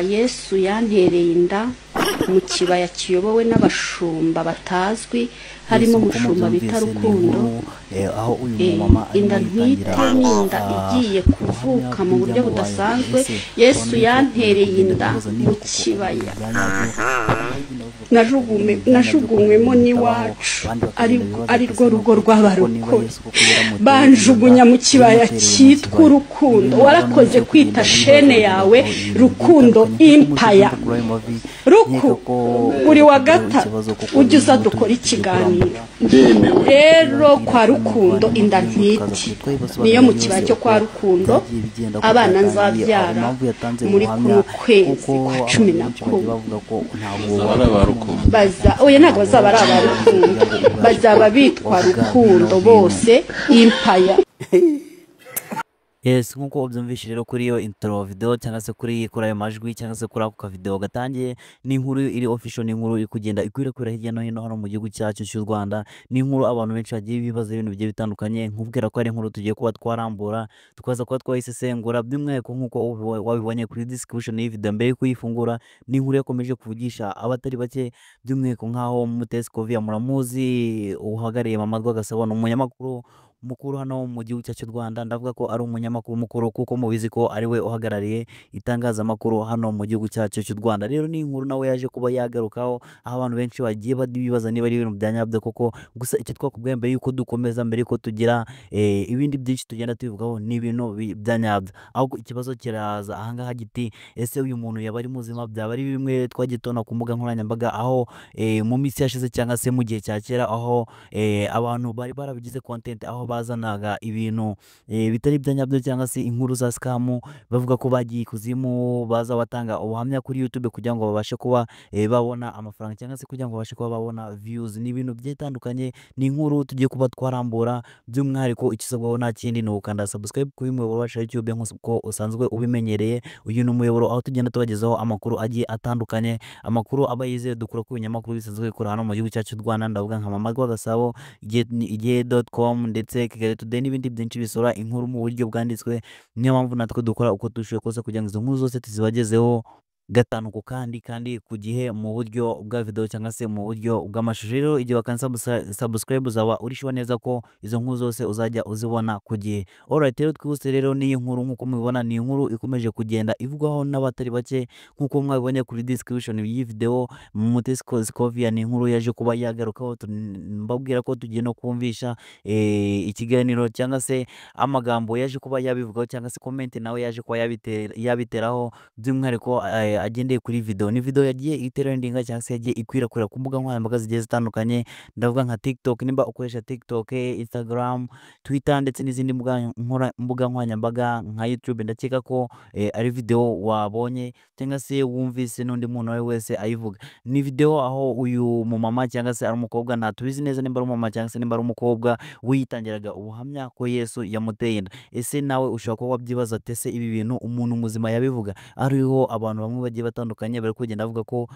Yesu yantereye inda mu kibaya kiyobowe n'abashumba batazwi harimo umushumba bita Rukundo. aho uyu mama Inda ntwite n'inda igiye kuvuka mu buryo budasanzwe. Yesu yantereye inda mu kibaya najugunywemo n'iwacu ari rwo rugo rw'abarokore, banjugunya mu kibaya cyitwa Urukundo. Warakoze kwita shene yawe Rukundo Empire. Buri wa gatatu ujya uza dukora ikiganiro rero kwa Rukundo. Inda ntwite niyo mu kibaya cyo kwa Rukundo. Abana nzabyara muri kuno kwezi kwa 11 oya ntabwo bazaba ari abarukundo, bazaba bitwa Rukundo bose Empire. Yes, nkuko ubyumvise rero kuri iyo intro video cyangwa se kuri ayo majwi cyangwa se kuri ako ka video gatangiye, ni inkuru iri official, ni inkuru iri kugenda ikwirakwira hirya no hino hano mu gihugu cyacu cy'u Rwanda. Ni inkuru abantu benshi bagiye bibaza ibintu bigiye bitandukanye, nkubwira ko ari inkuru tugiye kuba twarambura tukaza kuba twayisesengura by'umwihariko nkuko wabibonye kuri description y'iyi video mbere kuyifungura. Ni inkuru yakomeje kuvugisha abatari bake by'umwihariko nkaho Mutesi Kovia muramuzi, uhagariye Mama Rwagasabo, umunyamakuru mukuru hano mu gihugu cyacu Rwanda. Ndavuga ko ari umunyamakuru mukuru kuko mubizi ko ari we uhagarariye itangazamakuru hano mu gihugu cyacu cy'u Rwanda. Rero ni inkuru nawe yaje kuba yagarukaho, aho abantu benshi bagiye bibaza niba ari ibintu byanyabyo koko. Gusa icyo twakubwiye mbere yuko dukomeza, mbere yuko tugira ibindi byinshi tugenda tubivugaho, ni ibintu byanyabyo. Ahubwo ikibazo kiraza ahangaha giti, ese uyu muntu yaba ari muzima? Byaba ari bimwe twagitona ku mbuga nkoranyambaga, aho mu minsi yashize cyangwa se mu gihe cya kera, aho abantu bari barabigize content, aho bazanaga ibintu bitari byanyabyo cyangwa se inkuru za scam, bavuga ko bagiye ikuzimu, baza batanga ubuhamya kuri YouTube kugira ngo babashe kuba babona amafaranga cyangwa se kugira ngo babashe kuba babona views. Ni ibintu byitandukanye, ni inkuru tugiye kuba twarambura. By'umwihariko ikisabwaho nta kindi ni ukanda subscribe kuri muyoboro wacu YouTube nk'uko usanzwe ubimenyereye. Uyu ni umuyoboro aho tugenda tubagezaho amakuru agiye atandukanye, amakuru aba yizewe dukura ku binyamakuru bisanzwe bikora hano mu gihugu cyacu Rwanda. Ndavuga nka Mama Rwagasabo, igihe.com ndetse Kigali Today n'ibindi byinshi bisora inkuru mu buryo bwanditswe. Niyo mpamvu natwe dukora uko dushoboye kose kugira ngo izo nkuru zose tuzibagezeho gatanu ku kandi ku gihe, mu buryo bwa video cyangwa se mu buryo bw'amashusho. Rero igihe wakansa subscribe uzaba urishyura neza ko izo nkuru zose uzajya uzibona ku gihe. Alright, rero twihuse rero n'iyi nkuru nk'uko mubibona, ni inkuru ikomeje kugenda ivugwaho n'abatari bake nk'uko mwabibonye kuri description y'iyi video. Mutesi Kovia ni inkuru yaje kuba yagarukaho, mbabwira ko tugiye no kumvisha ikiganiro cyangwa se amagambo yaje kuba yabivugaho cyangwa se comment nawe yaje kuba yabiteraho, by'umwihariko agendeye kuri video. Ni video yagiye iterendinga cyangwa se yagiye ikwirakwira ku mbuga nkoranyambaga zigiye zitandukanye. Ndavuga nka TikTok, nimba ukoresha TikTok, Instagram, Twitter ndetse n'izindi mbuga nkoranyambaga nka YouTube, ndakeka ko ari video wabonye cyangwa se wumvise n'undi muntu wawe wese ayivuga. Ni video aho uyu mumama cyangwa se ari umukobwa, ntatubizi neza nimba ari umumama cyangwa se nimba ari umukobwa, wiyitangiraga ubuhamya ko Yesu yamuteye inda. Ese nawe ushobora kuba wabyibaza ese ibi bintu umuntu muzima yabivuga? Ariho abantu bamwe bagiye batandukanye bari kugenda bavuga ko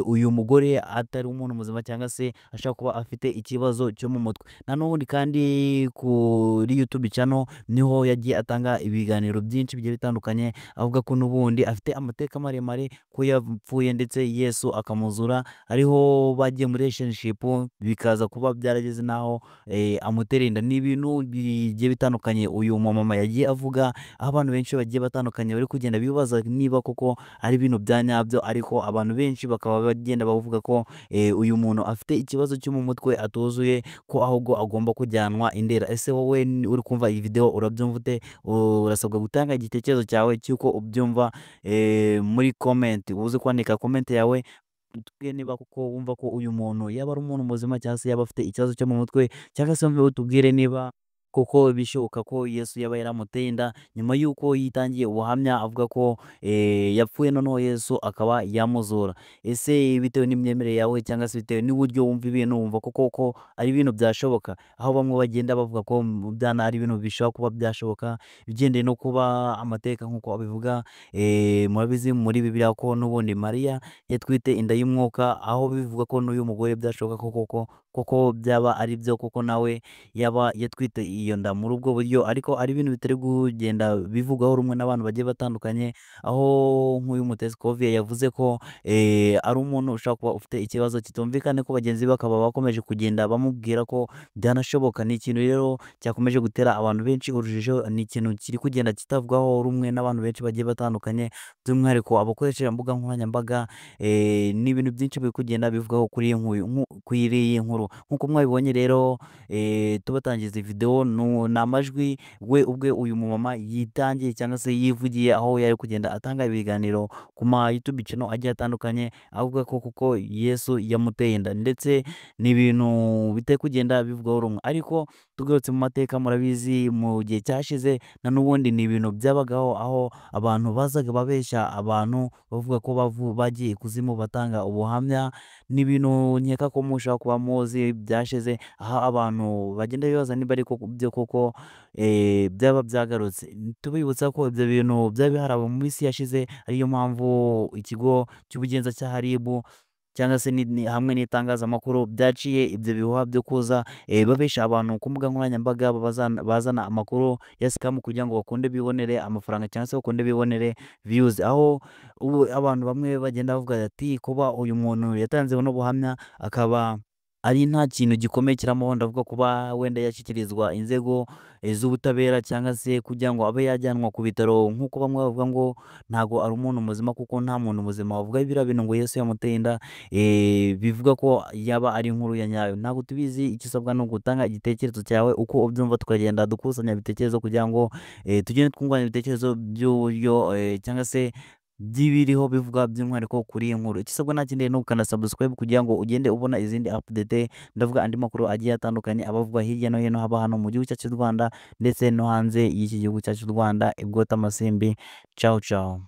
uyu mugore atari umuntu muzima cyangwa se ashaka kuba afite ikibazo cyo mu mutwe. Na n'ubundi kandi kuri YouTube channel niho yagiye atanga ibiganiro byinshi bigiye bitandukanye, avuga ko n'ubundi afite amateka maremare, ko yapfuye ndetse Yesu akamuzura, ariho bagiye muri relationship bikaza kuba byarageze naho amutera inda. Ni ibintu bigiye bitandukanye uyu mama yagiye avuga, aho abantu benshi bagiye batandukanye bari kugenda bibaza niba koko ari ibintu byanyabyo, ariko abantu benshi bakaba bagenda bavuga ko uyu muntu afite ikibazo cyo mu mutwe atuzuye, ko ahubwo agomba kujyanwa Indera. Ese wowe uri kumva iyi video urabyumva ute? Urasabwa gutanga igitekerezo cyawe cyuko ubyumva muri comment, uze kwandika comment yawe tubwire niba koko wumva ko uyu muntu yaba ari umuntu muzima cyangwa se yaba afite ikibazo cyo mu mutwe, cyangwa se utubwire niba kuko bishoboka ko Yesu yaba yaramuteye inda nyuma y'uko yitangiye ubuhamya avuga ko yapfuye, noneho Yesu akaba yamuzura. Ese bitewe n'imyemerere yawe cyangwa se bitewe n'uburyo wumva ibintu, wumva ko ari ibintu byashoboka? Aho bamwe bagenda bavuga ko byana ari ibintu bishobora kuba byashoboka bigendeye no kuba amateka nk'uko babivuga. Murabizi muri Bibiliya ko n'ubundi Mariya yatwite inda y'umwuka, aho bivuga ko n'uyu mugore byashoboka koko koko byaba ari byo koko nawe yaba yatwite iyo nda muri ubwo buryo, ariko ari ibintu bitari kugenda bivugwaho rumwe n'abantu bagiye batandukanye, aho nk'uyu Mutesi Kovia yavuze ko ari umuntu ushobora kuba ufite ikibazo kitumvikane, ko bagenzi be bakaba bakomeje kugenda bamubwira ko byanashoboka. Ni ikintu rero cyakomeje gutera abantu benshi urujijo, ni ikintu kiri kugenda kitavugwaho rumwe n'abantu benshi bagiye batandukanye, by'umwihariko abakoresha imbuga nkoranyambaga. Ni ibintu byinshi biri kugenda bivugaho kuri iyi nkuru. Nk'uko mwabibonye rero, tubatangiza iyi video ni amajwi we ubwe uyu mumama yitangiye cyangwa se yivugiye, aho yari kugenda atanga ibiganiro ku ma YouTube channel agiye atandukanye, avuga ko kuko Yesu yamuteye inda, ndetse ni ibintu bitari kugenda bivugwaho rumwe. Ariko tugarutse mu mateka, murabizi mu gihe cyashize na n'ubundi ni ibintu byabagaho, aho abantu bazaga babeshya abantu bavuga ko bagiye ikuzimu batanga ubuhamya. Ni ibintu nkeka ko mushobora kuba muzi byashize, aho abantu bagenda bibaza niba ari byo koko byaba byagarutse. Tubibutsa ko ibyo bintu byari biharawe mu minsi yashize, ariyo mpamvu ikigo cy'ubugenzacyaha RIB cyangwa se hamwe n'itangazamakuru byaciye ibyo bihuha byo kuza babesha abantu ku mbuga nkoranyambaga, bazana amakuru ya scam kugira ngo bakunde bibonere amafaranga cyangwa se bakunde bibonere views, aho ubu abantu bamwe bagenda bavuga ati kuba uyu muntu yatanze buno buhamya akaba ari nta kintu gikomeye kiramuho, ndavuga kuba wenda yashyikirizwa inzego z'ubutabera cyangwa se kugira ngo abe yajyanwa ku bitaro, nk'uko bamwe bavuga ngo ntago ari umuntu muzima, kuko nta muntu muzima wavuga biriya bintu ngo Yesu yamuteye inda. Bivuga ko yaba ari inkuru ya nyayo. Ntabwo tubizi, icyo usabwa ni ugutanga igitekerezo cyawe uko ubyumva, tukagenda dukusanya ibitekerezo kugira ngo tugende twungurana ibitekerezo by'uburyo cyangwa se by'ibiriho bivuga by'umwihariko kuri iyi nkuru. Ikisabwa nta kindi ni ugukanda subscribe kugira ngo ugende ubona izindi update, ndavuga andi makuru agiye atandukanye abavugwa hirya no hino, haba hano mu gihugu cyacu cy'u Rwanda ndetse no hanze y'iki gihugu cyacu cy'u Rwanda. Ibwota Amasimbi, ciao ciao.